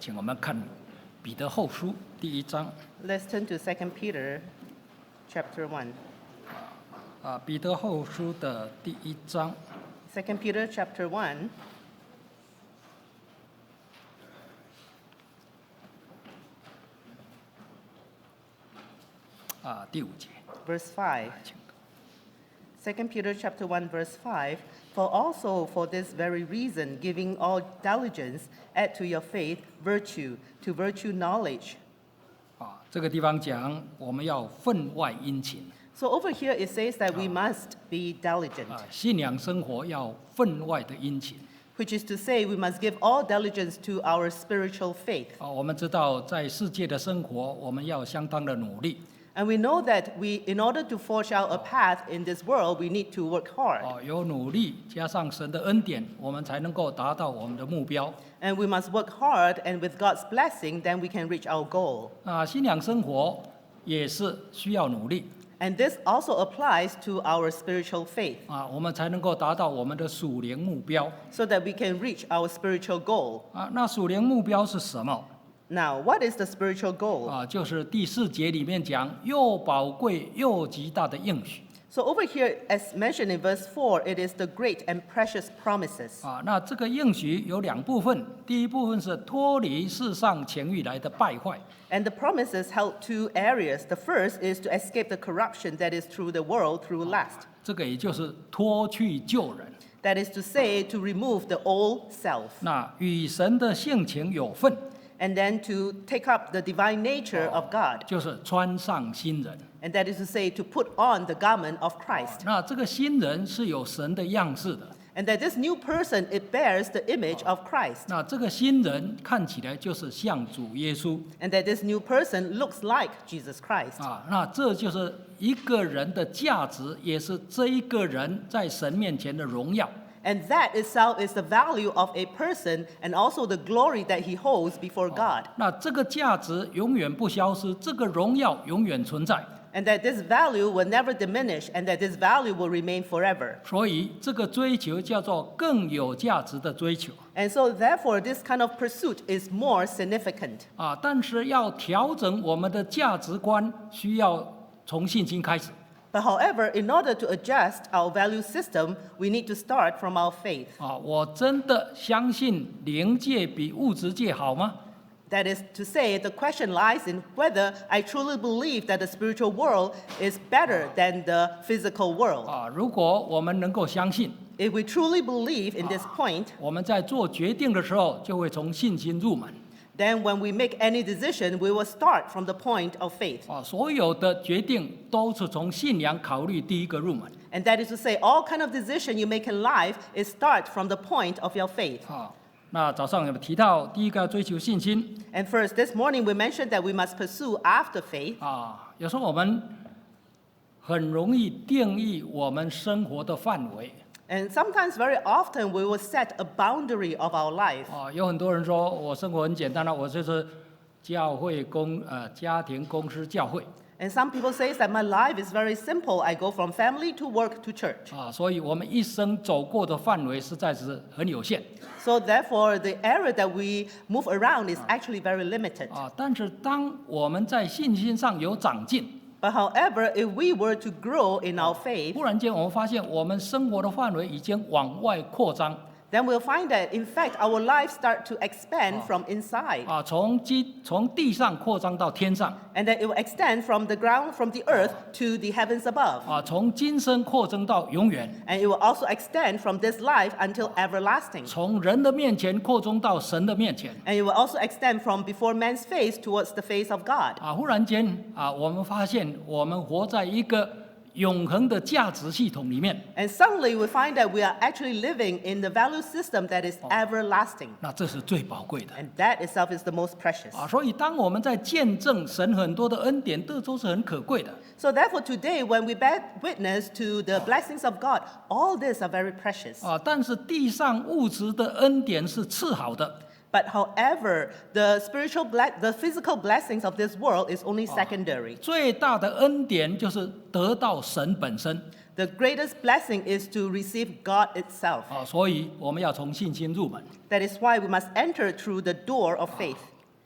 请我们看彼得后书第1章。Let's turn to 2 Peter chapter 1. 彼得后书的第1章。2 Peter chapter 1. 第5节。Verse 5. 请 2 Peter chapter 1 verse 5. For also for this very reason, giving all diligence, add to your faith virtue, to virtue knowledge. 这个地方讲我们要分外殷勤。So over here it says that we must be diligent, 信仰生活要分外的殷勤。which is to say we must give all diligence to our spiritual faith. 我们知道在世界的生活，我们要相当的努力。And we know that in order to forge out a path in this world, we need to work hard. 有努力加上神的恩典，我们才能够达到我们的目标。And we must work hard, and with God's blessing, then we can reach our goal. 信仰生活也是需要努力。And this also applies to our spiritual faith, 我们才能够达到我们的属灵目标。 so that we can reach our spiritual goal. 那属灵目标是什么？ Now, what is the spiritual goal? 就是第4节里面讲又宝贵又极大的应许。So over here, as mentioned in verse 4, it is the great and precious promises. 那这个应许有2部分，第一部分是脱离世上情欲来的败坏。 And the promises held 2 areas. The first is to escape the corruption that is through the world through lust. 这个也就是脱去旧人。 That is to say, to remove the old self. 那与神的性情有份。 And then to take up the divine nature of God. 就是穿上新人。 And that is to say, to put on the garment of Christ. 那这个新人是有神的样式的。 And that this new person, it bears the image of Christ. 那这个新人看起来就是像主耶稣。 And that this new person looks like Jesus Christ. 那这就是一个人的价值，也是这一个人在神面前的荣耀。 And that itself is the value of a person and also the glory that he holds before God. 那这个价值永远不消失，这个荣耀永远存在。 And that this value will never diminish and that this value will remain forever. 所以这个追求叫做更有价值的追求。 And so therefore this kind of pursuit is more significant. 但是要调整我们的价值观，需要从信心开始。 But however, in order to adjust our value system, we need to start from our faith. 我真的相信灵界比物质界好吗？ That is to say, the question lies in whether I truly believe that the spiritual world is better than the physical world. 如果我们能够相信， If we truly believe in this point, 我们在做决定的时候就会从信心入门。 then when we make any decision, we will start from the point of faith. 所有的决定都是从信仰考虑第一个入门。 And that is to say, all kind of decision you make in life is start from the point of your faith. 那早上有提到第一个要追求信心。 And first, this morning we mentioned that we must pursue after faith. 有时候我们很容易定义我们生活的范围。 And sometimes, very often, we will set a boundary of our life. 有很多人说我生活很简单了，我就是教会家庭公司教会。 And some people say that my life is very simple. I go from family to work to church. 所以我们一生走过的范围实在是很有限。 So therefore, the area that we move around is actually very limited. 但是当我们在信心上有长进， But however, if we were to grow in our faith, 忽然间我们发现我们生活的范围已经往外扩张。 then we'll find that, in fact, our lives start to expand from inside. 从地上扩张到天上。 And then it will extend from the ground, from the earth to the heavens above. 从今生扩增到永远。 And it will also extend from this life until everlasting. 从人的面前扩增到神的面前。 And it will also extend from before man's face towards the face of God. 忽然间我们发现我们活在一个永恒的价值系统里面。 And suddenly we find that we are actually living in the value system that is everlasting. 那这是最宝贵的。 And that itself is the most precious. 所以当我们在见证神很多的恩典，这都是很可贵的。 So therefore today when we bear witness to the blessings of God, all these are very precious. 但是地上物质的恩典是次好的。 But however, the physical blessings of this world is only secondary. 最大的恩典就是得到神本身。 The greatest blessing is to receive God itself. 所以我们要从信心入门。 That is why we must enter through the door of faith.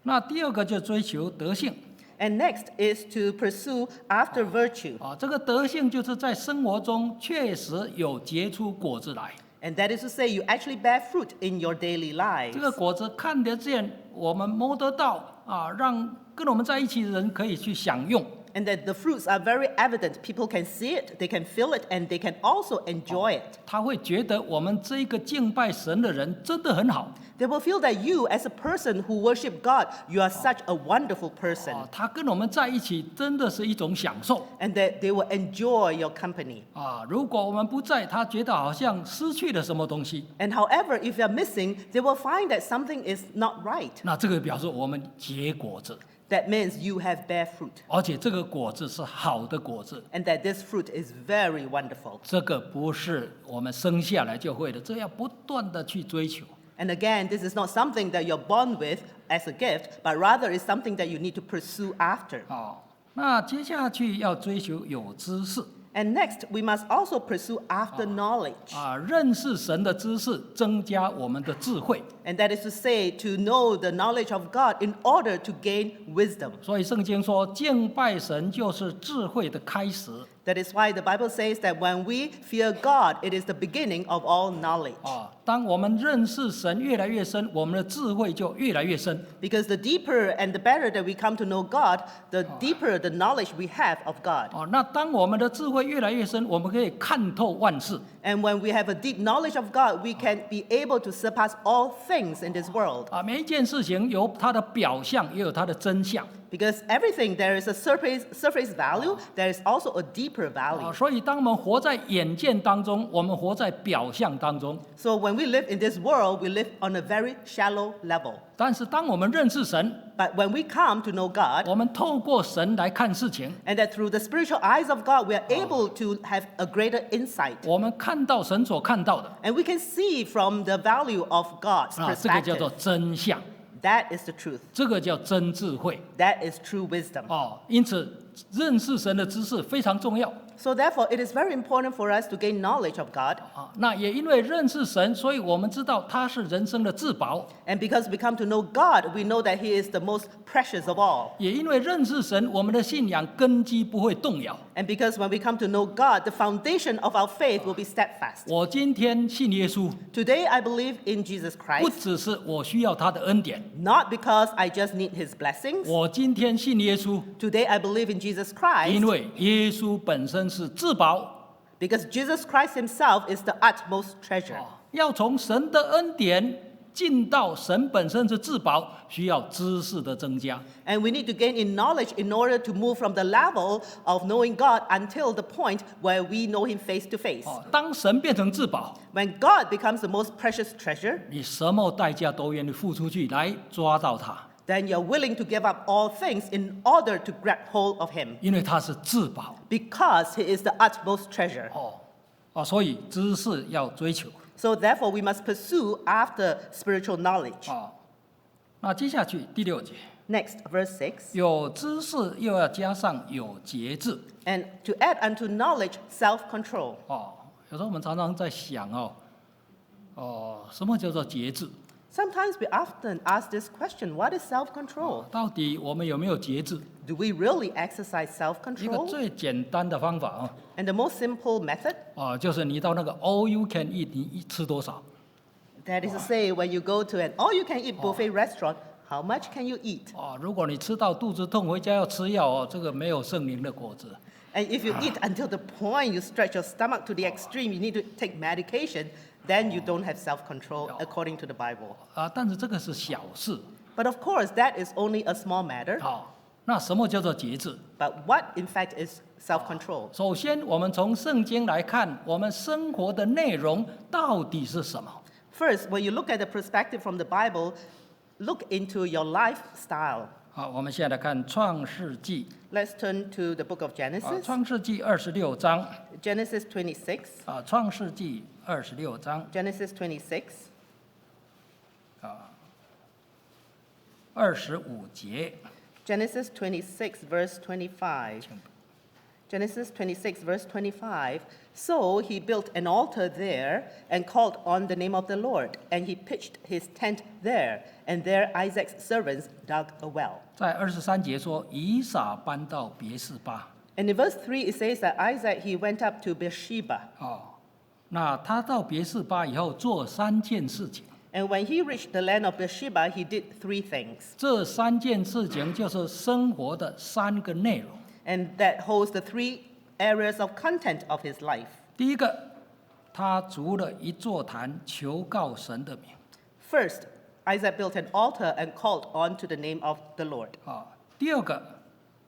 那第二个就追求德性 And next is to pursue after virtue. 啊，这个德性就是在生活中确实有结出果子来。 And that is to say, you actually bear fruit in your daily 这 lives. 个果子看得见，我们摸得到啊，让跟我们在一起的人可以去享用。 And that the fruits are very evident. People can see it, they can feel it, and they can also enjoy it. 他会觉得我们这个敬拜神的人真的很好 They will feel that you, as a person who worship God, you are such a wonderful person. 啊，他跟我们在一起真的是一种享受 And that they will enjoy your company. 啊。如果我们不在，他觉得好像失去了什么东西， And however, if you're missing, they will find that something is not right. 那这个表示我们结果子， That means you have bear fruit. 而且这个果子是好的果子， And that this fruit is very wonderful. 这个不是我们生下来就会的，这要不断的去追求。 And again, this is not something that you're born with as a gift, but rather is something that you need to pursue after. 哦，那接下去要追求有知识 And next, we must also pursue after knowledge. 啊，认识神的知识，增加我们的智慧。 And that is to say, to know the knowledge of God in order to gain wisdom. 所以圣经说，敬拜神就是智慧的开始。 That is why the Bible says that when we fear God, it is the beginning of all knowledge. 啊，当我们认识神越来越深，我们的智慧就越来越深。 Because the deeper and the better that we come to know God, the deeper the knowledge we have of God. 哦，那当我们的智慧越来越深，我们可以看透万事。 And when we have a deep knowledge of God, we can be able to surpass all things in this world. 啊，每一件事情有它的表象，也有它的真相。 Because everything, there is a surface value, there is also a deeper 啊， value. 所以当我们活在眼见当中，我们活在表象当中。 So when we live in this world, we live on a very shallow level. 但是当我们认识神， But when we come to know God, 我们透过神来看事情， and that through the spiritual eyes of God, we are able to have a greater insight. 我们看到神所看到的 And we can see from the value of God's 啊，这个叫 perspective. 做真相， That is the truth. 这个叫真智慧 That is true wisdom. 哦。因此，认识神的知识非常重要 So therefore, it is very important for us to gain knowledge of God. 啊。那也因为认识神，所以我们知道他是人生的至宝。 And because we come to know God, we know that He is the most precious of all. 也因为认识神，我们的信仰根基不会动摇。 And because when we come to know God, the foundation of our faith will be steadfast. 我今天信耶稣， Today, I believe in Jesus 不 Christ, 只是我需要他的恩典， not because I just need His blessings. 我今天信耶稣， Today, I believe in Jesus 因 Christ 为耶稣本身是至宝。 because Jesus Christ Himself is the utmost treasure. 要从神的恩典进到神本身是至宝，需要知识的增加。 And we need to gain in knowledge in order to move from the level of knowing God until the point where we know Him face to face. 哦，当神变成至宝， When God becomes the most precious treasure, 你什么代价都愿意付出去来抓到它， then you're willing to give up all things in order to grab hold of Him 因为它是至宝。 because He is the utmost treasure. 所以知识要追求。 So therefore, we must pursue after spiritual knowledge. 那接下去第6节， Next, verse 6. 有知识又要加上有节制。 And to add unto knowledge, self-control. 有时候我们常常在想什么叫做节制？ Sometimes we often ask this question, what is self-control? 到底我们有没有节制？ Do we really exercise 一个 self-control? 最简单的方法 And the most simple method, 就是你到那个 all you can eat，你吃多少？ that is to say, when you go to an all-you-can-eat buffet restaurant, how much can you eat? 如果你吃到肚子痛，回家要吃药这个没有圣灵的果子。 And if you eat until the point you stretch your stomach to the extreme, you need to take medication, then you don't have self-control according to the Bible. 但是这个是小事。 But of course, that is only a small matter. 那什么叫做节制？ But what, in fact, is self-control? 首先，我们从圣经来看，我们生活的内容到底是什么？ First, when you look at the perspective from the Bible, look into your lifestyle. 好，我们现在来看创世纪。 Let's turn to the book of Genesis. 创世纪26章。 Genesis 26. 创世纪26章。Genesis 26. 25节。 Genesis 26, verse 25. Genesis 26, verse 25. So he built an altar there and called on the name of the Lord, and he pitched his tent there, and there Isaac's servants dug a well. 在23节说，以撒搬到别是巴。 And in verse 3, it says that Isaac, he went up to Beersheba. 那他到别是巴以后做3件事情。 And when he reached the land of Beersheba, he did 3 things. 这3件事情就是生活的3个内容。 And that holds the 3 areas of content of his life. 第一个，他筑了一座坛，求告神的名。 First, Isaac built an altar and called on to the name of the Lord. 第二个，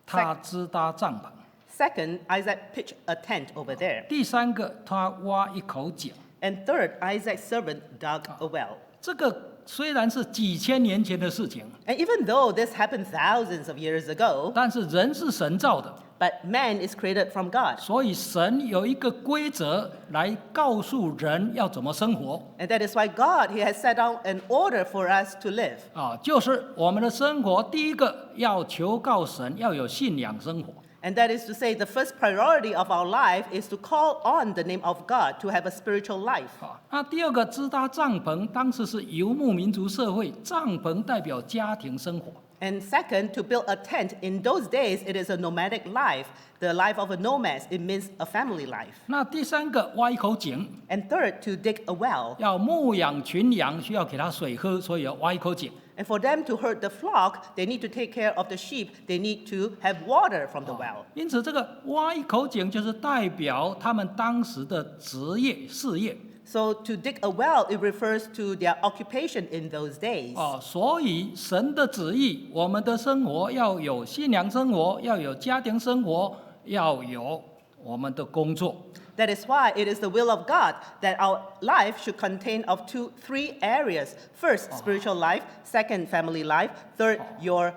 他支搭帐篷。 Second, Isaac pitched a tent over there. 第三个，他挖一口井。 And third, Isaac's servant dug a well. 这个虽然是几千年前的事情， And even though this happened thousands of years ago, 但是人是神造的， but man is created from God. 所以神有一个规则来告诉人要怎么生活。 And that is why God, he has set out an order for us to live. 就是我们的生活，第一个要求告神，要有信仰生活。 And that is to say, the first priority of our life is to call on the name of God to have a spiritual life. 那第二个支搭帐篷，当时是游牧民族社会，帐篷代表家庭生活。 And second, to build a tent. In those days, it is a nomadic life. The life of a nomad, it means a family life. 那第三个挖一口井， And third, to dig a well. 要牧养群羊，需要给它水喝，所以要挖一口井。 And for them to herd the flock, they need to take care of the sheep. They need to have water from the well. 因此，这个挖一口井就是代表他们当时的职业事业。 So to dig a well, it refers to their occupation in those days. 所以神的旨意，我们的生活要有信仰生活，要有家庭生活，要有我们的工作。 That is why it is the will of God that our life should contain of 3 areas. First, spiritual life. Second, family life. Third, your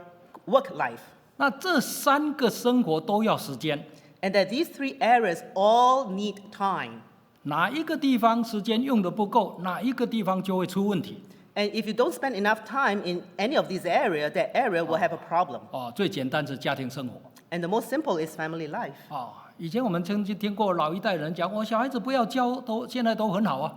work life. 那这3个生活都要时间， And that these 3 areas all need time. 哪一个地方时间用的不够，哪一个地方就会出问题。 And if you don't spend enough time in any of these areas, that area will have a problem. 最简单是家庭生活。 And the most simple is family life. 以前我们曾经听过老一代人讲，小孩子不要教，现在都很好啊。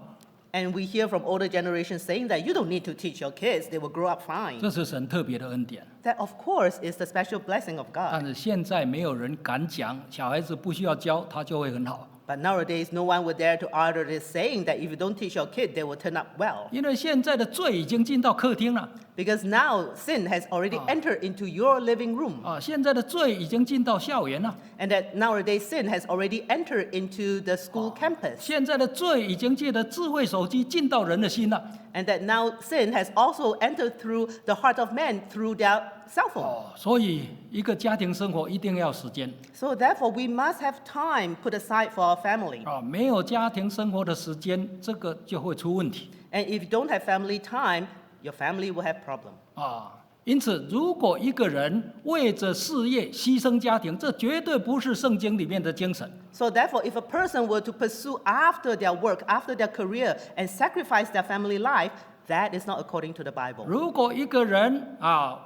And we hear from older generations saying that you don't need to teach your kids, they will grow up fine. 这是神特别的恩典。 That, of course, is the special blessing of 但 God. 是现在没有人敢讲，小孩子不需要教，他就会很好。 But nowadays, no one would dare to utter this saying that if you don't teach your kid, they will turn up well. 因为现在的罪已经进到客厅了， Because now sin has already entered into your living room. 现在的罪已经进到校园了， And that nowadays sin has already entered into the school campus. 现在的罪已经借着智慧手机进到人的心了。 And that now sin has also entered through the heart of man through their cell phone. 所以一个家庭生活一定要时间。 So therefore, we must have time put aside for our family. 没有家庭生活的时间，这个就会出问题。 And if you don't have family time, your family will have problem. 因此，如果一个人为着事业牺牲家庭，这绝对不是圣经里面的精神。 So therefore, if a person were to pursue after their work, after their career, and sacrifice their family life, that is not according to the Bible. 如果一个人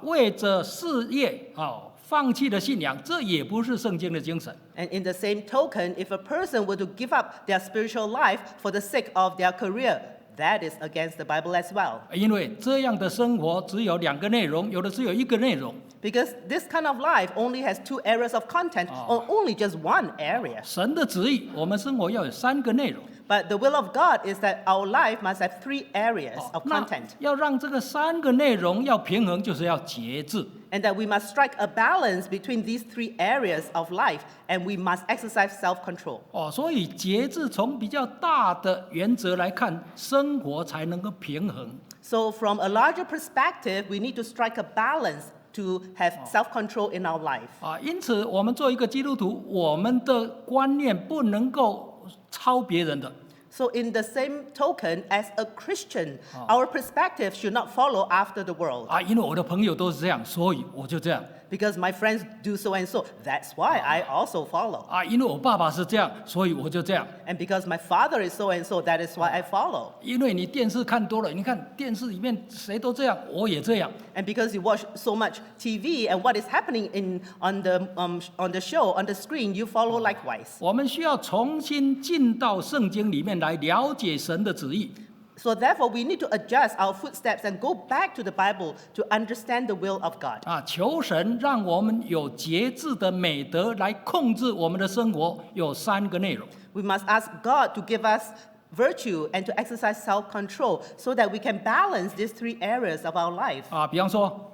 为着事业放弃了信仰，这也不是圣经的精神。 And in the same token, if a person were to give up their spiritual life for the sake of their career, that is against the Bible as well. 因为这样的生活只有2个内容，有的只有1个内容。 Because this kind of life only has 2 areas of content, or only just 1 area. 神的旨意，我们生活要有3个内容。 But the will of God is that our life must have 3 areas of 那 content. 要让这个3个内容要平衡，就是要节制。 And that we must strike a balance between these 3 areas of life, and we must exercise self-control. 所以节制从比较大的原则来看，生活才能够平衡。 So from a larger perspective, we need to strike a balance to have self-control in our life. 因此我们做一个基督徒，我们的观念不能够超别人的。 So in the same token, as a Christian, our perspective should not follow after the world. 因为我的朋友都是这样，所以我就这样。Because my friends do so and so. That's why I also follow. 因为我爸爸是这样，所以我就这样。 And because my father is so and so, that is why I follow. 因为你电视看多了，你看电视里面谁都这样，我也这样。 And because you watch so much TV and what is happening on the show, on the screen, you follow likewise. 我们需要重新进到圣经里面来了解神的旨意。 So therefore, we need to adjust our footsteps and go back to the Bible to understand the will of God. 求神让我们有节制的美德来控制我们的生活，有3个内容。 We must ask God to give us virtue and to exercise self-control so that we can balance these 3 areas of our life. 比方说，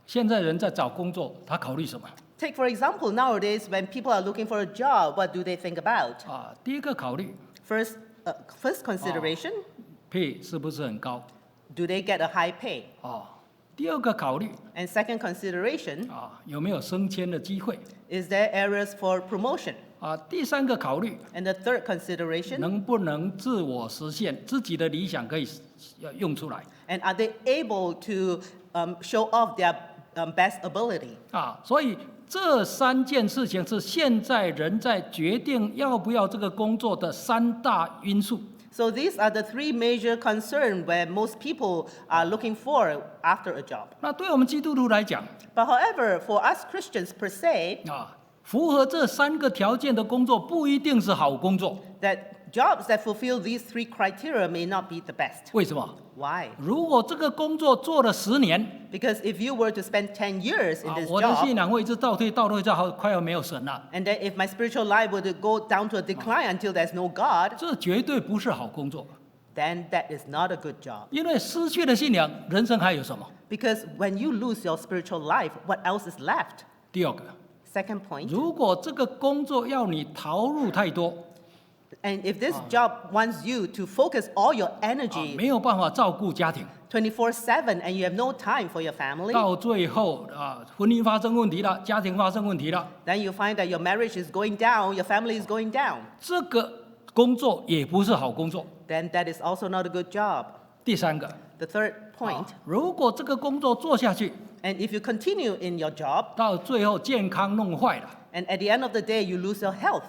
现在人在找工作，他考虑什么？ Take, for example, nowadays when people are looking for a job, what do they think about? 第一个考虑 First consideration, 配是不是很高？ do they get a high pay? 第二个考虑 And second consideration, 有没有升迁的机会？ is there areas for promotion? 第3个考虑 And the third consideration, 能不能自我实现自己的理想可以用出来？ and are they able to show off their best ability? 所以这3件事情是现在人在决定要不要这个工作的3大因素。 So these are the 3 major concerns where most people are looking for after a job. 那对我们基督徒来讲， But however, for us Christians per se, 符合这3个条件的工作不一定是好工作。 that jobs that fulfill these 3 criteria may not be the best. 为什么？ Why? 如果这个工作做了10年， Because if you were to spend 10 years in this 我的 job, 信仰会一直倒退到快要没有神了， and then if my spiritual life were to go down to a decline until there's no God, 这绝对不是好工作。 then that is not a good job. 因为失去了信仰，人生还有什么？ Because when you lose your spiritual life, what else is left? 第二个， Second point, 如果这个工作要你投入太多， and if this job wants you to focus all your energy 没有办法照顾家庭， 24/7 and you have no time for your family, 到最后婚姻发生问题了，家庭发生问题了， then you find that your marriage is going down, your family is going down. 这个工作也不是好工作。 Then that is also not a good job. 第3个， The third point, 如果这个工作做下去， and if you continue in your job, 到最后健康弄坏了， and at the end of the day you lose your health,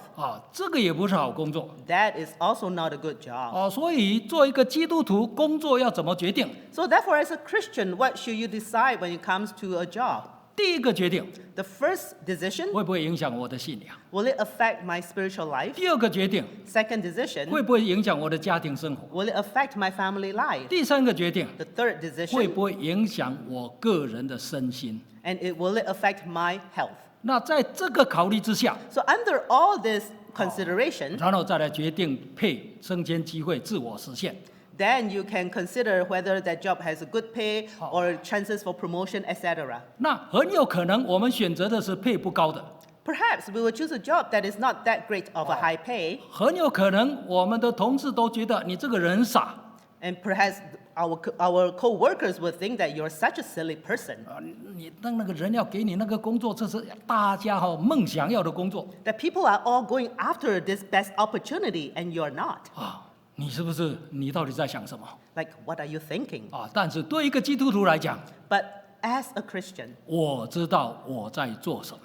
这个也不是好工作。 that is also not a good job. 所以做一个基督徒，工作要怎么决定？ So therefore, as a Christian, what should you decide when it comes to a job? 第一个决定 The first decision, 会不会影响我的信仰？ will it affect my spiritual life? 第二个决定 Second decision, 会不会影响我的家庭生活？ will it affect my family life? 第3个决定 The third 会 decision, 不会影响我个人的身心？ and will it affect my health? 那在这个考虑之下， So under all this consideration, 然后再来决定配升迁机会，自我实现。 then you can consider whether that job has a good pay or chances for promotion, etc. 那很有可能我们选择的是配不高的， Perhaps we will choose a job that is not that great of a high pay, 很有可能我们的同事都觉得你这个人傻， and perhaps our co-workers will think that you're such a silly person, 你那个人要给你那个工作，这是大家梦想要的工作 that people are all going after this best opportunity and you're not. 你是不是？你到底在想什么？ Like, what are you thinking? 但是对一个基督徒来讲， But as a Christian, 我知道我在做什么，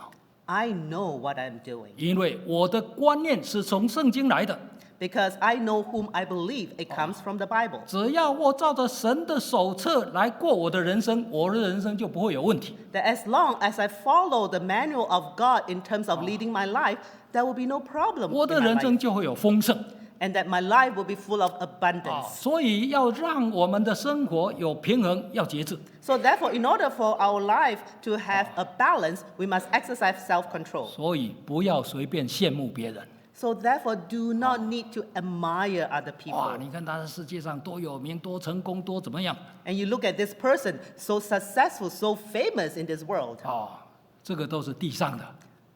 I know what I'm doing 因为我的观念是从圣经来的。 because I know whom I believe. It comes from the Bible. 只要我照着神的手册来过我的人生，我的人生就不会有问题。 That as long as I follow the manual of God in terms of leading my life, there will be no problem 我 in 的 my 人生 life. 就会有丰盛。 And that my life will be full of abundance. 所以要让我们的生活有平衡，要节制。 So therefore, in order for our life to have a balance, we must exercise self-control. 所以不要随便羡慕别人。 So therefore, do not need to admire other 哇， people. 你看他在世界上多有名、多成功、多怎么样？ And you look at this person, so successful, so famous in this world. 这个都是地上的。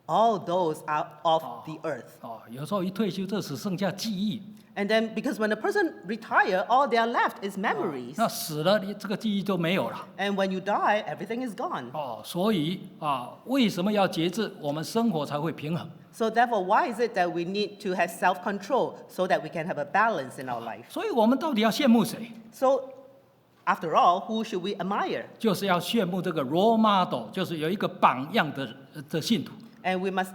All those are of the earth. 有时候一退休，这只剩下记忆。 And then, because when a person retire, all they are left is memories. 那死了，你这个记忆就没有了。 And when you die, everything is gone. 所以为什么要节制？我们生活才会平衡。 So therefore, why is it that we need to have self-control so that we can have a balance in our life? 所以我们到底要羡慕谁？ So After all, who should we admire? 就是要炫目这个 role model， 就是有一个榜样的信徒。 And we must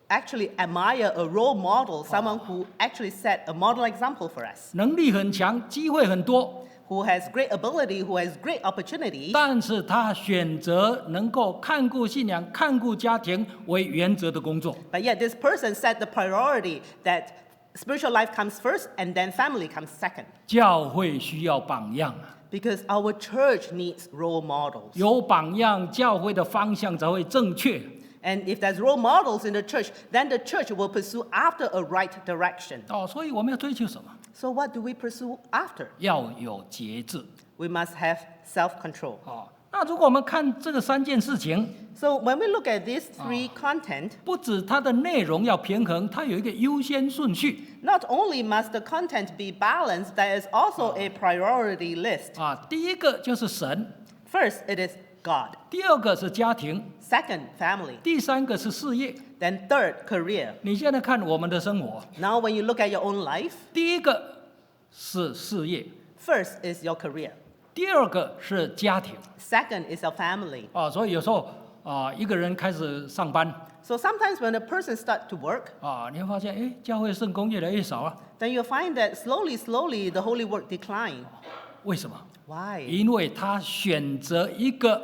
actually admire a role model, someone who actually set a model example for us, 能力很强，机会很多， who has great ability, who has great opportunity, 但是他选择能够看顾信仰、看顾家庭为原则的工作。 but yet this person set the priority that spiritual life comes first and then family comes second. 教会需要榜样啊， Because our church needs role models. 有榜样，教会的方向才会正确。 And if there's role models in the church, then the church will pursue after a right direction. 所以我们要追求什么？ So what do we pursue after? 要有节制。 We must have self-control. 那如果我们看这个3件事情， So when we look at these three content, 不止它的内容要平衡，它有一个优先顺序 not only must the content be balanced, there is also a priority list. 第一个就是神， First, it is God. 第二个是家庭， Second, family. 第三个是事业。 Then third, career. 你现在看我们的生活， Now when you look at your own life, 第一个是事业， first is your career. 第二个是家庭。 Second is your family. 所以有时候一个人开始上班 So sometimes when a person starts to work, 你会发现，哎，教会圣工越来越少了。 then you'll find that slowly the holy work decline. 为什么？ Why? 因为他选择一个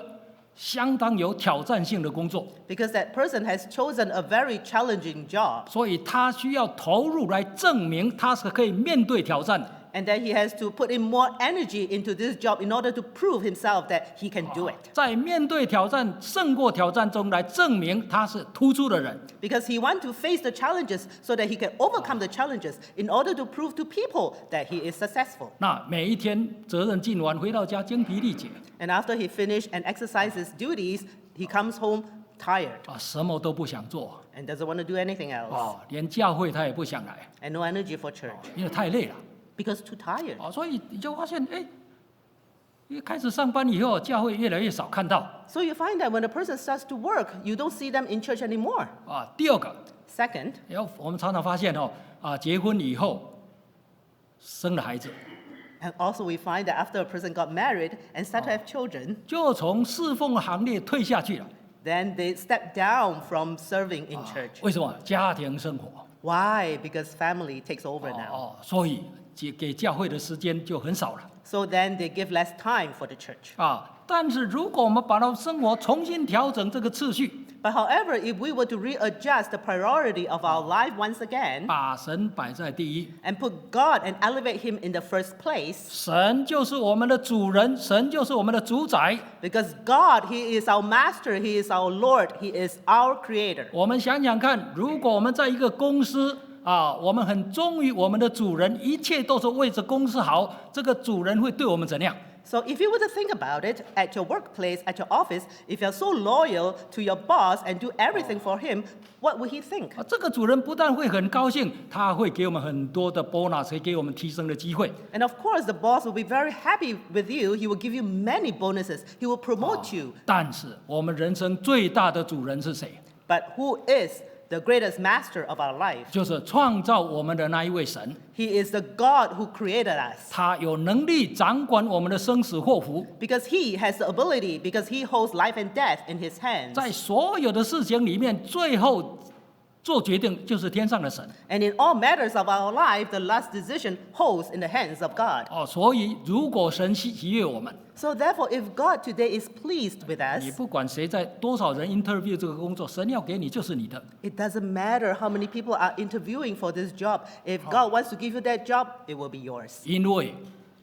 相当有挑战性的工作， Because that person has chosen a very challenging job, 所以他需要投入来证明他是可以面对挑战的。 and that he has to put in more energy into this job in order to prove himself that he can do it. 在面对挑战、胜过挑战中来证明他是突出的人。 Because he wants to face the challenges so that he can overcome the challenges in order to prove to people that he is successful. 那每一天责任尽完，回到家精疲力竭 And after he finished and exercised his duties, he comes home tired 什么都不想做 and doesn't want to do anything else, 连教会他也不想来 and no energy for church 因为太累了 because too tired. 所以你就发现，哎，一开始上班以后，教会越来越少看到 So you find that when a person starts to work, you don't see them in church anymore. 第二个， Second, 我们常常发现结婚以后生了孩子， and also we find that after a person got married and start to have children, 就从侍奉行列退下去了。 then they step down from serving in church. 为什么？家庭生活 Why? Because family takes over now. 所以给教会的时间就很少了 So then they give less time for the church. 但是如果我们把它生活重新调整这个次序， But however, if we were to readjust the priority of our life once again 把神摆在第一， and put God and elevate Him in the first place, 神就是我们的主人，神就是我们的主宰。 because God, He is our master, He is our Lord, He is our creator. 我们想想看，如果我们在一个公司我们很忠于我们的主人，一切都是为着公司好，这个主人会对我们怎样？ So if you were to think about it, at your workplace, at your office, if you're so loyal to your boss and do everything for him, what would he think? 这个主人不但会很高兴，他会给我们很多的 bonus， 会给我们提升的机会。 And of course, the boss will be very happy with you. He will give you many bonuses. He will promote you. 但是我们人生最大的主人是谁？ But who is the greatest master of our life? 就是创造我们的那一位神。 He is the God who created us. 他有能力掌管我们的生死祸福， Because He has the ability, because He holds life and death in His hands. 在所有的事情里面，最后做决定就是天上的神。 And in all matters of our life, the last decision holds in the hands of God. 所以如果神喜悦我们， So therefore, if God today is pleased with 你 us, 不管谁在多少人 interview 这个工作，神要给你就是你的。 it doesn't matter how many people are interviewing for this job. If God wants to give you that job, it will be yours. 因为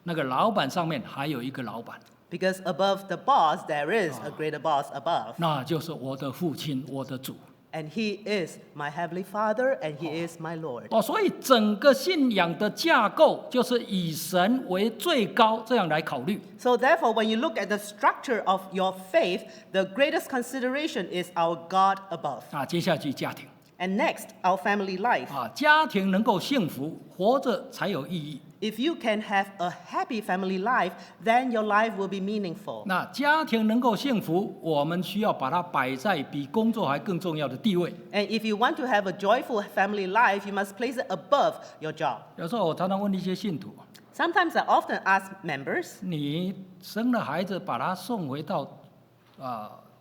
那个老板上面还有一个老板， Because above the boss, there is a greater boss above. 那就是我的父亲，我的主。 And He is my Heavenly Father, and He is my Lord. 所以整个信仰的架构就是以神为最高，这样来考虑。 So therefore, when you look at the structure of your faith, the greatest consideration is our God above. 接下去家庭 And next, our family life. 家庭能够幸福，活着才有意义。 If you can have a happy family life, then your life will be meaningful. 那家庭能够幸福，我们需要把它摆在比工作还更重要的地位。 And if you want to have a joyful family life, you must place it above your job. 有时候我常常问一些信徒， Sometimes I often ask members, 你生了孩子，把他送回到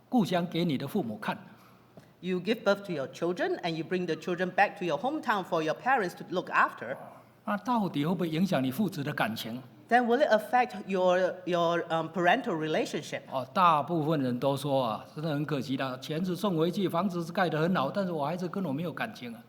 故乡给你的父母看， you give birth to your children and you bring the children back to your hometown for your parents to look after, 那到底会不会影响你父子的感情？ then will it affect your parental relationship? 大部分人都说啊，真的很可惜的，钱是送回去，房子是盖得很好，但是我孩子跟我没有感情啊。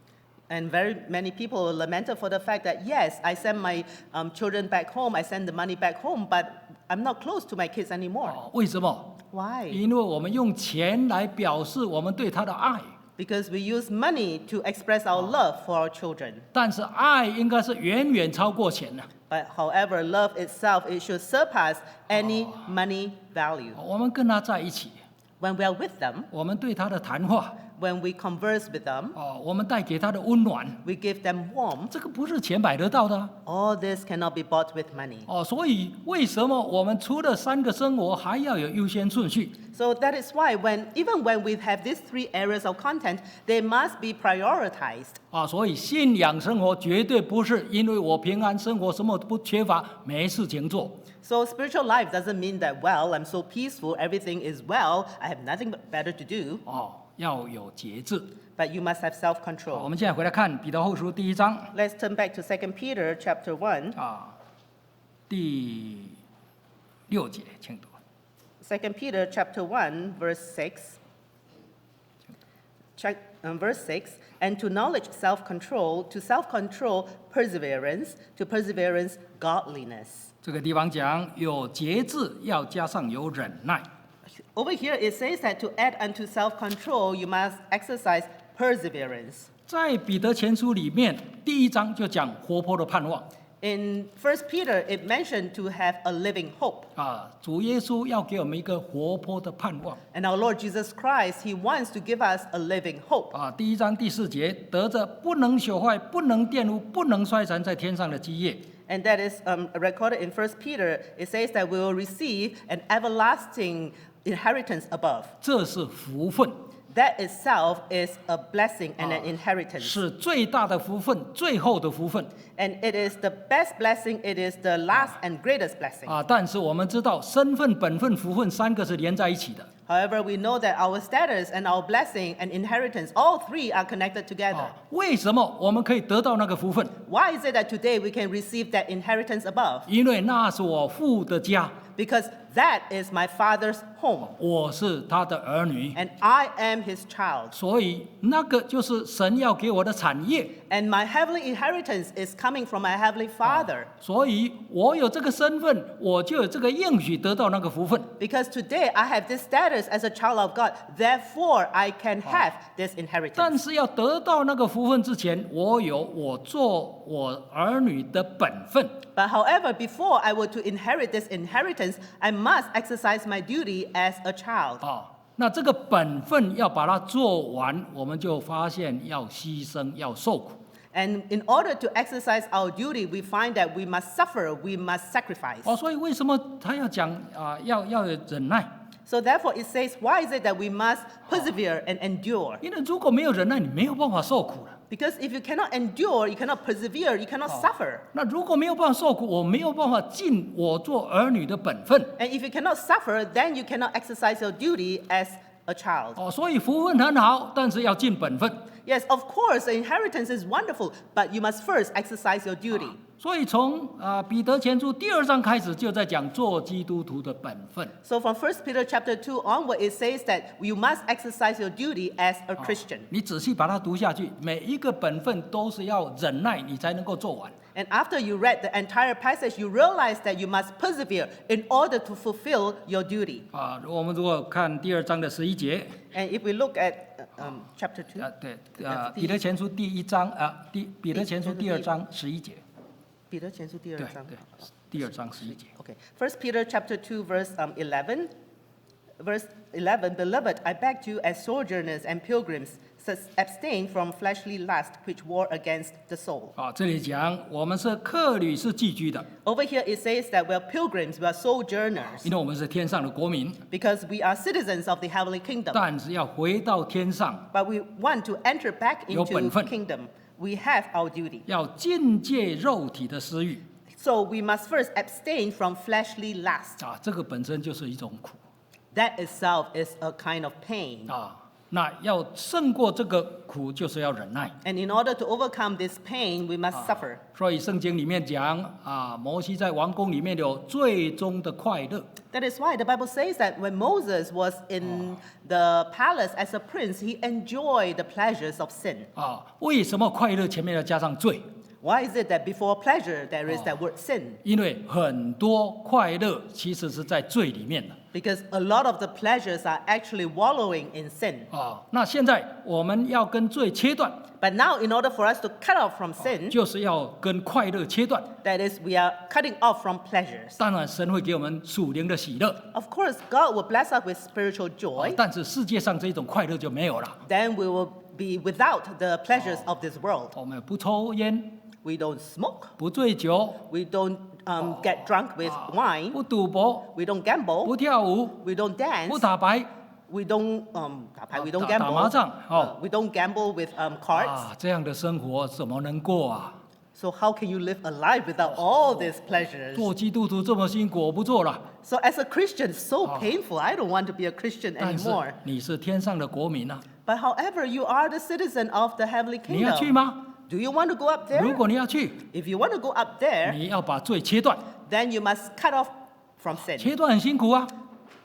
And very many people lamented for the fact that, yes, I send my children back home, I send the money back home, but I'm not close to my kids anymore. 为什么？ Why? 因为我们用钱来表示我们对他的爱， Because we use money to express our love for our children. 但是爱应该是远远超过钱的。 But however, love itself, it should surpass any money value. 我们跟他在一起， When we are with them, 我们对他的谈话， when we converse with them, 我们带给他的温暖， we give them warmth. 这个不是钱买得到的啊。 All this cannot be bought with money. 所以为什么我们除了3个生活，还要有优先顺序？ So that is why even when we have these 3 areas of content, they must be prioritized. 所以信仰生活绝对不是因为我平安生活，什么不缺乏，没事情做。 So spiritual life doesn't mean that, well, I'm so peaceful, everything is well, I have nothing better to do. 要有节制。 But you must have 我 self-control. 们现在回来看彼得后书第1章 Let's turn back to 2 Peter chapter 1. 第6节，请读。 2 Peter chapter 1, verse 6. Verse 6, and to knowledge self-control, to self-control perseverance, to perseverance godliness. 这个地方讲有节制，要加上有忍耐。 Over here it says that to add unto self-control, you must exercise perseverance. 在彼得前书里面，第1章就讲活泼的盼望。 In 1 Peter, it mentioned to have a living hope. 主耶稣要给我们一个活泼的盼望。 And our Lord Jesus Christ, He wants to give us a living hope. 第1章第4节，得着不能朽坏、不能玷污、不能衰残，在天上的基业。 And that is recorded in 1 Peter. It says that we will receive an everlasting inheritance above. 这是福分， That itself is a blessing and an inheritance. 是最大的福分，最后的福分。 And it is the best blessing, it is the last and greatest blessing. 但是我们知道，身份、本分、福分3个是连在一起的。 However, we know that our status and our blessing and inheritance, all 3 are connected together. 为什么我们可以得到那个福分？ Why is it that today we can receive that inheritance above? 因为那是我父的家， Because that is my Father's home, 我是他的儿女， and I am His child. 所以那个就是神要给我的产业。 And my heavenly inheritance is coming from my Heavenly Father. 所以我有这个身份，我就有这个应许得到那个福分。 Because today I have this status as a child of God, therefore I can have this 但 inheritance. 是要得到那个福分之前，我有我做我儿女的本分。 But however, before I were to inherit this inheritance, I must exercise my duty as a child. 那这个本分要把它做完，我们就发现要牺牲，要受苦。 And in order to exercise our duty, we find that we must suffer, we must sacrifice. 所以为什么他要讲要有忍耐？ So therefore it says, why is it that we must persevere and endure? 因为如果没有忍耐，你没有办法受苦了。 Because if you cannot endure, you cannot persevere, you cannot suffer. 那如果没有办法受苦，我没有办法尽我做儿女的本分。 And if you cannot suffer, then you cannot exercise your duty as a child. 所以福分很好，但是要尽本分。 Yes, of course, the inheritance is wonderful, but you must first exercise your duty. 所以从彼得前书第2章开始，就在讲做基督徒的本分。 So from 1 Peter chapter 2 onward, it says that you must exercise your duty as a Christian. 你仔细把它读下去，每一个本分都是要忍耐，你才能够做完。 And after you read the entire passage, you realize that you must persevere in order to fulfill your duty. 我们如果看第2章的11节， And if we look at chapter 2, 对，彼得前书第1章彼得前书第2章11节， Peter 前书第二章。对，第2章11节。 Okay. 1 Peter chapter 2, verse 11. Verse 11, Beloved, I beg you as sojourners and pilgrims, abstain from fleshly lust which war against the soul. 这里讲我们是客旅，是寄居的， Over here it says that we're pilgrims, we are sojourners, 因为我们是天上的国民， because we are citizens of the heavenly kingdom. 但是要回到天上， But we want to enter back 有 into 本分。 kingdom. We have our duty. 要禁戒肉体的私欲， So we must first abstain from fleshly lust. 这个本身就是一种苦 That itself is a kind of pain. 那要胜过这个苦，就是要忍耐。 And in order to overcome this pain, we must suffer. 所以圣经里面讲摩西在王宫里面有最终的快乐。 That is why the Bible says that when Moses was in the palace as a prince, he enjoyed the pleasures of sin. 为什么快乐前面要加上罪？ Why is it that before pleasure there is that word sin? 因为很多快乐其实是在罪里面的。 Because a lot of the pleasures are actually wallowing in sin. 那现在我们要跟罪切断， But now, in order for us to cut off from sin, 就是要跟快乐切断。 that is, we are cutting off from pleasures. 当然，神会给我们属灵的喜乐， Of course, God will bless us with spiritual joy. 但是世界上这种快乐就没有了。 Then we will be without the pleasures of this world. 我们不抽烟， We don't smoke. 不醉酒， We don't get drunk with wine. 不赌博， We don't gamble. 不跳舞， We don't 不 dance. 打牌， We don't we don't 打麻 gamble. 将， We don't gamble with cards. 这样的生活怎么能过啊？ So how can you live a life without all these pleasures? 做基督徒这么辛苦，我不做了。 So as a Christian, so painful. I don't want to be a Christian 但是 anymore. 你是天上的国民啊， But however, you are the citizen of the heavenly 你要去 kingdom. 吗？ Do you want to go up 如 there? 果你要去， If you want to go up there, 你要把罪切断， then you must cut off from sin. 切断很辛苦啊，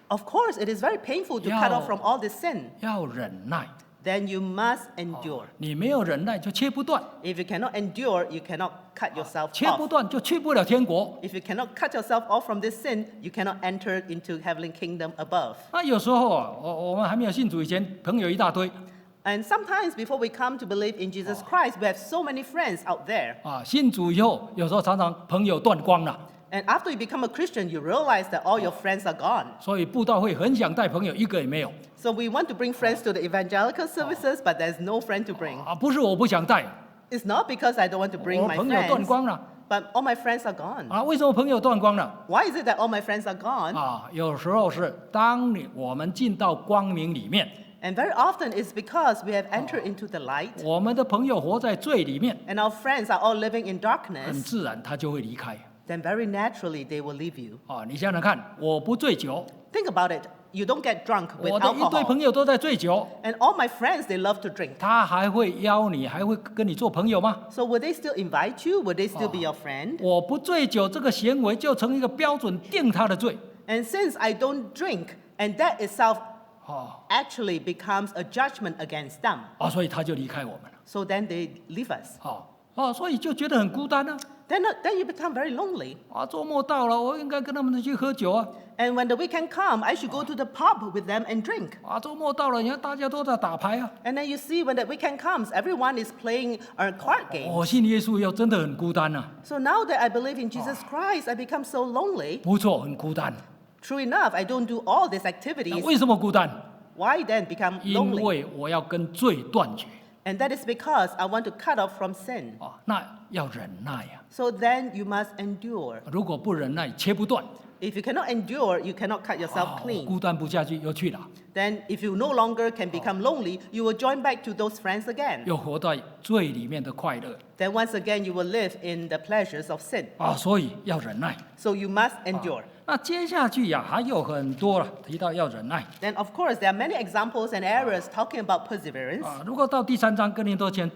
Of course, it is very painful to cut off from all this sin. 要忍耐。 Then you must endure. 你没有忍耐就切不断， If you cannot endure, you cannot cut yourself 切不 off. 断就去不了天国。 If you cannot cut yourself off from this sin, you cannot enter into heavenly kingdom above. 那有时候我们还没有信主以前，朋友一大堆 And sometimes before we come to believe in Jesus Christ, we have so many friends out there. 信主以后，有时候常常朋友断光了， And after you become a Christian, you realize that all your friends are gone. 所以布道会很想带朋友，一个也没有 So we want to bring friends to the evangelical services, but there's no friend to bring. 不是我不想带， It's not because I don't want to bring 我 my 朋友断 friends, 光了 but all my friends are gone. 为什么朋友断光了 Why is it that all my friends are gone? 有时候是当我们进到光明里面， And very often it's because we have entered into the light, 我们的朋友活在罪里面， and our friends are all living in 很 darkness. 自然他就会离开。 Then very naturally they will leave you. 你想想看，我不醉酒， Think about it. You don't get drunk with 我的一堆 alcohol. 朋友都在醉酒， And all my friends, they love to drink. 他还会邀你，还会跟你做朋友吗？ So would they still invite you? Would they still be your friend? 我不醉酒这个行为就成一个标准，定他的罪。 And since I don't drink, and that itself actually becomes a judgment against them. 所以他就离开我们了。 So then they leave us. 所以就觉得很孤单啊。 Then you become very lonely. 周末到了，我应该跟他们去喝酒啊。 And when the weekend comes, I should go to the pub with them and drink. 周末到了，你看大家都在打牌啊。 And then you see when the weekend comes, everyone is playing a card game. 我信耶稣以后真的很孤单啊。 So now that I believe in Jesus Christ, I become so lonely. 不错，很孤单。 True enough, I don't do all these 那 activities. 为什么孤单？ Why then become 因 lonely? 为我要跟罪断绝。 And that is because I want to cut off from sin. 那要忍耐啊。 So then you must endure. 如果不忍耐，切不断。 If you cannot endure, you cannot cut yourself clean. 孤单不下去，又去了， Then if you no longer can become lonely, you will join back to those friends again. 又活在罪里面的快乐 Then once again, you will live in the pleasures of sin. 所以要忍耐。 So you must endure. 那接下去呀，还有很多了，提到要忍耐 Then of course, there are many examples and areas talking about perseverance. 如果到第3章，哥林多前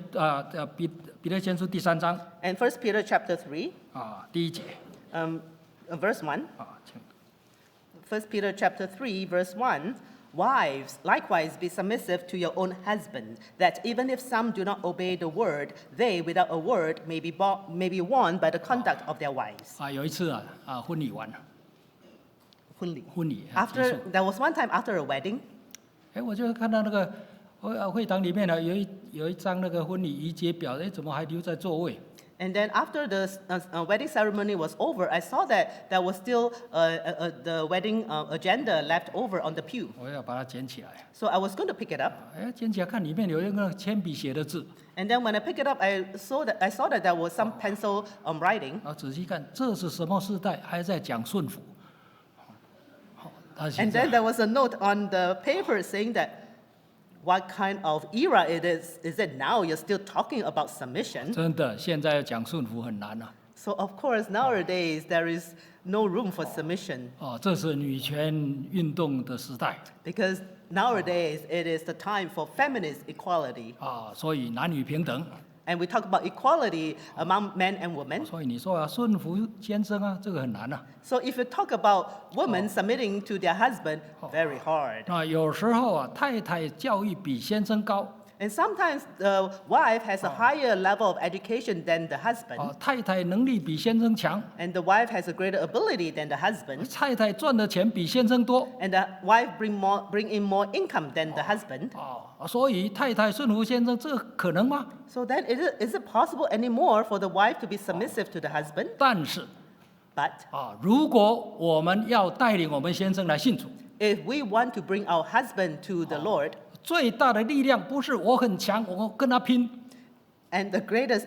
彼得前书第3章 And 1 Peter chapter 3, 第1节 verse 1. 请 1 Peter chapter 3, verse 1. Wives, likewise be submissive to your own husband, that even if some do not obey the word, they without a word may be won by the conduct of their wives. 有一次婚礼完了，婚礼结 After 束， there was one time after a wedding, 我就看到那个会堂里面呢有一张那个婚礼仪节表，怎么还留在座位？ and then after the wedding ceremony was over, I saw that there was still the wedding agenda left over on the pew. 我要把它捡起来。 So I was going to pick it up. 捡起来看里面有一个铅笔写的字， And then when I picked it up, I saw that there was some pencil writing. 仔细看，这是什么时代还在讲顺服？他写 And 这 then there was a note on the paper saying that what kind of era it is. Is it now you're still talking about submission? 真的，现在要讲顺服很难啊。So of course, nowadays, there is no room for submission 这是女权运动的时代 because nowadays it is the time for feminist equality. 所以男女平等。 And we talk about equality among men and women. 所以你说要顺服先生啊，这个很难啊。 So if you talk about women submitting to their husband, very hard. 那有时候啊，太太教育比先生高。 And sometimes the wife has a higher level of education than the husband. 太太能力比先生强。 And the wife has a greater ability than the husband. 太太赚的钱比先生多。 And the wife bring in more income than the husband. 所以太太顺服先生，这可能吗？ So then is it possible anymore for the wife to be submissive to the husband? 但是 But 如果我们要带领我们先生来信主， if we want to bring our husband to the Lord, 最大的力量不是我很强，我跟他拼。 and the greatest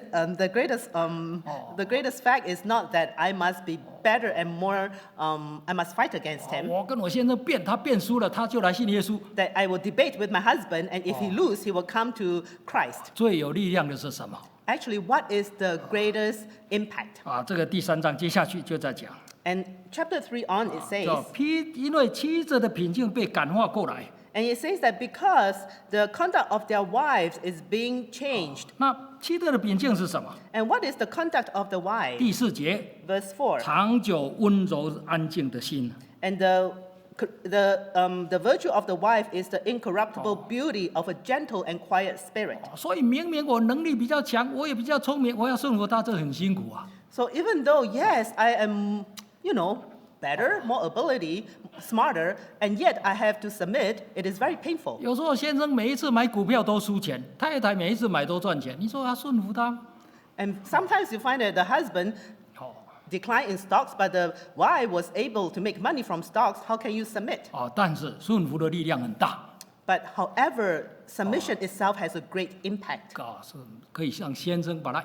fact is not that I must be better and more, I must fight against him. 我跟我先生辩，他辩输了，他就来信耶稣。 That I will debate with my husband, and if he lose, he will come to Christ. 最有力量的是什么？ Actually, what is the greatest impact? 这个第3章接下去就在讲， And chapter 3 on, it 叫 says, 因为妻子的品性被感化过来。 and it says that because the conduct of their wives is being changed. 那妻子的品性是什么？ And what is the conduct of the wife? 第4节， Verse 4. 长久温柔安静的心。 And the virtue of the wife is the incorruptible beauty of a gentle and quiet spirit. 所以明明我能力比较强，我也比较聪明，我要顺服他，这很辛苦啊。 So even though, yes, I am, better, more ability, smarter, and yet I have to submit, it is very painful. 有时候先生每一次买股票都输钱，太太每一次买都赚钱，你说要顺服他吗？ And sometimes you find that the husband declined in stocks, but the wife was able to make money from stocks. How can you submit? 但是顺服的力量很大。 But however, submission itself has a great impact. 是可以让先生把他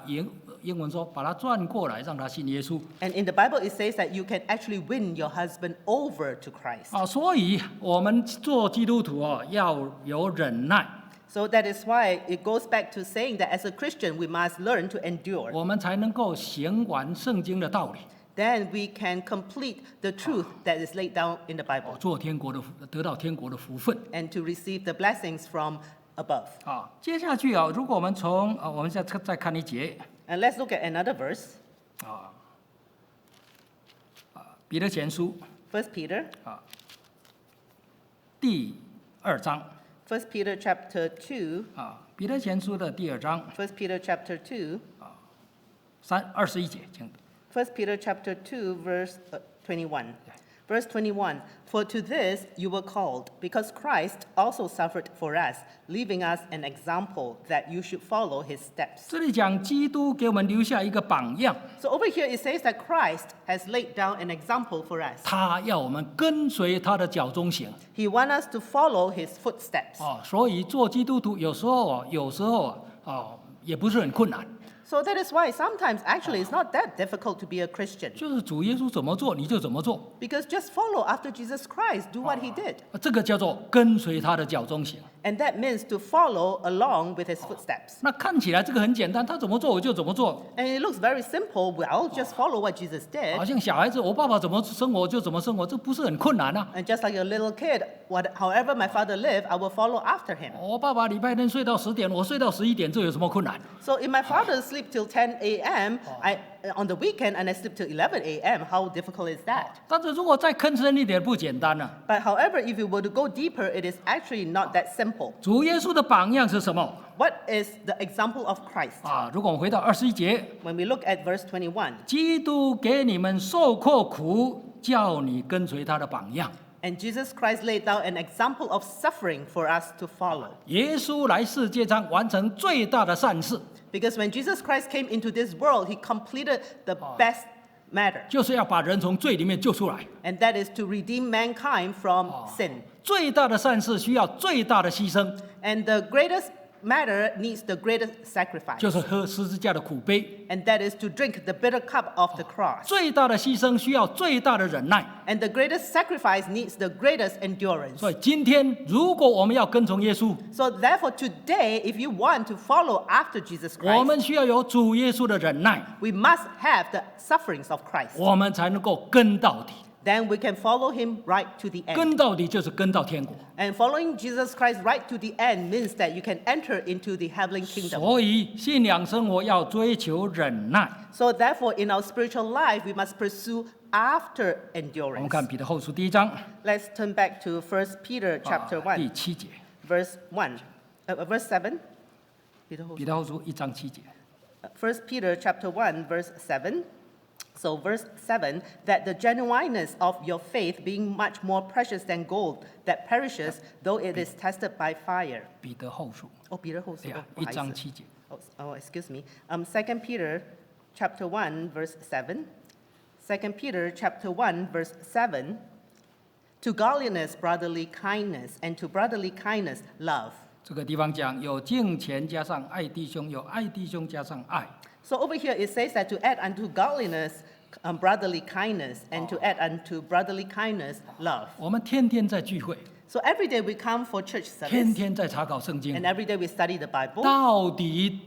英文说把他转过来，让他信耶稣。 And in the Bible, it says that you can actually win your husband over to Christ. 所以我们做基督徒要有忍耐， So that is why it goes back to saying that as a Christian, we must learn to endure. 我们才能够行完圣经的道理， Then we can complete the truth that is laid down in the Bible 得到天国的福分。 and to receive the blessings from above. 接下去如果我们从我们再看一节， And let's look at another verse, 彼得前书 1 Peter. 第2章 1 Peter chapter 2, 彼得前书的第2章1 Peter chapter 2, 21节，请。 1 Peter chapter 2, verse 21. Verse 21, for to this you were called, because Christ also suffered for us, leaving us an example that you should follow his steps. 这里讲基督给我们留下一个榜样， So over here it says that Christ has laid down an example for us. 他要我们跟随他的脚中行。 He wants us to follow his footsteps. 所以做基督徒有时候也不是很困难， So that is why sometimes actually it's not that difficult to be a Christian. 就是主耶稣怎么做你就怎么做， Because just follow after Jesus Christ, do what he did. 这个叫做跟随他的脚中行。 And that means to follow along with his footsteps. 那看起来这个很简单，他怎么做我就怎么做， And it looks very simple. Well, just follow what Jesus did. 好像小孩子我爸爸怎么生活我就怎么生活，这不是很困难啊？ And just like a little kid, however my father lived, I will follow after him. 我爸爸礼拜天睡到10点，我睡到11点，这有什么困难？ So if my father sleep till 10 a.m., on the weekend, and I sleep till 11 a.m., how difficult is that? 但是如果再更深一点，不简单了。 But however, if you were to go deeper, it is actually not that simple. 主耶稣的榜样是什么？ What is the example of Christ? 如果我们回到21节， When we look at verse 21, 基督给你们受过苦，叫你跟随他的榜样。 and Jesus Christ laid down an example of suffering for us to follow. 耶稣来世界上完成最大的善事， Because when Jesus Christ came into this world, he completed the best matter, 就是要把人从罪里面救出来。 and that is to redeem mankind from sin. 最大的善事需要最大的牺牲， And the greatest matter needs the greatest sacrifice, 就是喝十字架的苦杯。 and that is to drink the bitter cup of the cross. 最大的牺牲需要最大的忍耐。 And the greatest sacrifice needs the greatest endurance. 所以今天，如果我们要跟从耶稣， So therefore today, if you want to follow after Jesus 我 Christ, 们需要有主耶稣的忍耐， we must have the sufferings of Christ. 我们才能够跟到底。 Then we can follow him right to the end. 跟到底就是跟到天国。 And following Jesus Christ right to the end means that you can enter into the heavenly kingdom. 所以信仰生活要追求忍耐。 So therefore, in our spiritual life, we must pursue after 我们 endurance. 看彼得后书第1章 Let's turn back to 1 Peter chapter 第 1, 7节， verse 7. 彼得后书1章7节。 1 Peter chapter 1, verse 7. So verse 7, that the genuineness of your faith being much more precious than gold that perishes, though it is tested by fire. 彼得后书 Oh, Peter 后书，对啊，1不好意思。章7节。 Oh, excuse me. 2 Peter chapter 1, verse 7. 2 Peter chapter 1, verse 7. To godliness, brotherly kindness, and to brotherly kindness, love. 这个地方讲有敬虔加上爱弟兄，有爱弟兄加上爱。 So over here it says that to add unto godliness, brotherly kindness, and to add unto brotherly kindness, love. 我们天天在聚会， So every day we come for church 天 service, 天在查考圣经 and，every day we study the Bible. 到底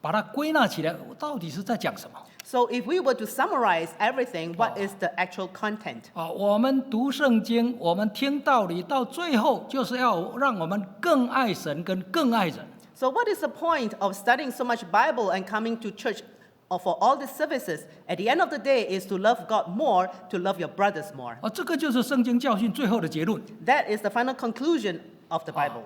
把它归纳起来，到底是在讲什么？ So if we were to summarize everything, what is the actual content? 我们读圣经，我们听道理，到最后就是要让我们更爱神跟更爱人。 So what is the point of studying so much Bible and coming to church for all the services? At the end of the day is to love God more, to love your brothers more. 这个就是圣经教训最后的结论。 That is the final conclusion of the Bible.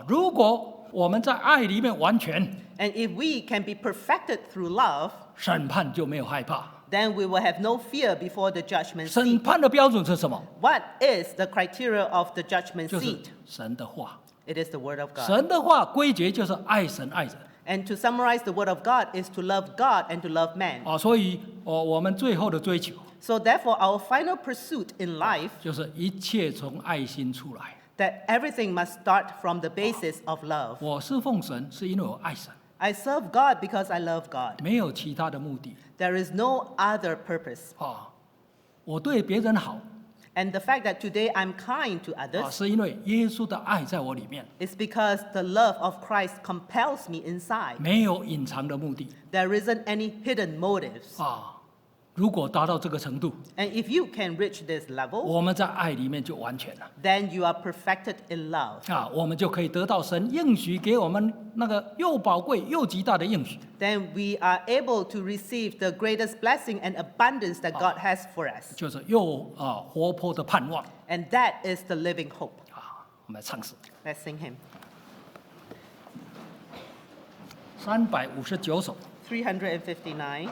如果我们在爱里面完全， And if we can be perfected through love, 审判就没有害怕。 then we will have no fear before the judgment 审 seat. 判的标准是什么？ What is the criteria of the judgment 就是 seat? 神的话。 It is the Word of God. 神的话归结就是爱神爱人。 And to summarize, the Word of God is to love God and to love man. 所以我们最后的追求 So therefore, our final pursuit in life, 就是一切从爱心出来。 that everything must start from the basis of love. 我侍奉神是因为我爱神， I serve God because I love God. 没有其他的目的。 There is no other purpose. 我对别人好 And the fact that today I'm kind to others 是因为耶稣的爱在我里面， is because the love of Christ compels me inside. 没有隐藏的目的。 There isn't any hidden motives. 如果达到这个程度， And if you can reach this level, 我们在爱里面就完全了。 then you are perfected in love. 我们就可以得到神应许给我们那个又宝贵又极大的应许。 Then we are able to receive the greatest blessing and abundance that God has for us. 就是又活泼的盼望。 And that is the living hope. 我们来唱诗 Let's sing him. 359首。 359.